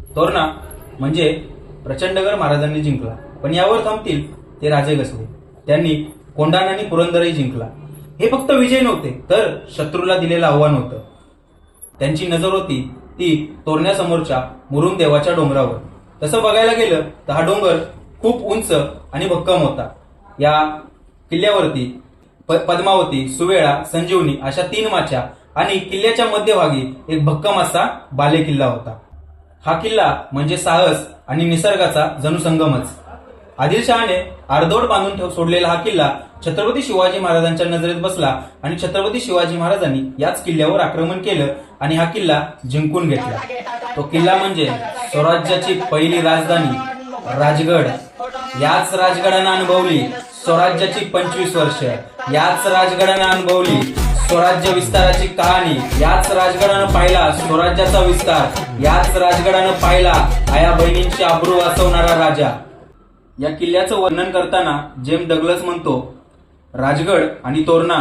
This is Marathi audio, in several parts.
तोरणा म्हणजे प्रचंडगड महाराजांनी जिंकला, पण यावर थांबतील ते राजे कसले. त्यांनी कोंढाणा आणि पुरंदरही जिंकला. हे फक्त विजय नव्हते, तर शत्रूला दिलेलं आव्हान होतं. त्यांची नजर होती ती तोरण्यासमोरच्या मुरुम देवाच्या डोंगरावर. तसं बघायला गेलं तर हा डोंगर खूप उंच आणि भक्कम होता. या किल्ल्यावरती पद्मावती, सुवेळा, संजीवनी अशा 3 माच्या आणि किल्ल्याच्या मध्यभागी एक भक्कम असा बाले किल्ला होता. हा किल्ला म्हणजे साहस आणि निसर्गाचा जणू संगमच. आदिलशहाने अर्धवट बांधून सोडलेला हा किल्ला छत्रपती शिवाजी महाराजांच्या नजरेत बसला आणि छत्रपती शिवाजी महाराजांनी याच किल्ल्यावर आक्रमण केलं आणि हा किल्ला जिंकून घेतला. तो किल्ला म्हणजे स्वराज्याची पहिली राजधानी राजगड. याच राजगडानं अनुभवली स्वराज्याची 25 वर्ष. याच राजगडानं अनुभवली स्वराज्य विस्ताराची कहाणी. याच राजगडानं पाहिला स्वराज्याचा विस्तार. याच राजगडानं पाहिला आया बहिणींची अब्रू वाचवणारा राजा. या किल्ल्याचं वर्णन करताना जेम्स डग्लस म्हणतो, राजगड आणि तोरणा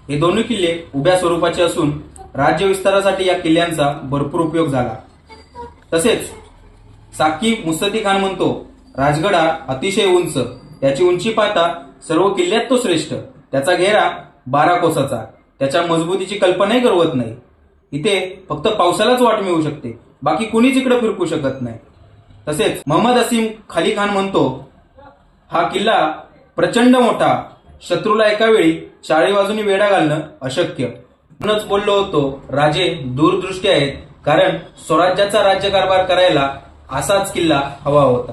हे दोन्ही किल्ले उभ्या स्वरूपाचे असून राज्य विस्तारासाठी या किल्ल्यांचा भरपूर उपयोग झाला. तसेच साकीब मुसद्दी खान म्हणतो, राजगड हा अतिशय उंच, त्याची उंची पाहता सर्व किल्ल्यात तो श्रेष्ठ. त्याचा घेरा 12 कोसाचा. त्याच्या मजबूतीची कल्पनाही करवत नाही. इथे फक्त पावसालाच वाट मिळू शकते, बाकी कुणीच इकडे फिरकू शकत नाही. तसेच मोहम्मद असीम खाली खान म्हणतो, हा किल्ला प्रचंड मोठा, शत्रूला एका वेळी 4 बाजूनी वेढा घालणं अशक्य. म्हणूनच बोललो होतो, राजे दूरदृष्टी आहेत, कारण स्वराज्याचा राज्यकारभार करायला असाच किल्ला हवा होता.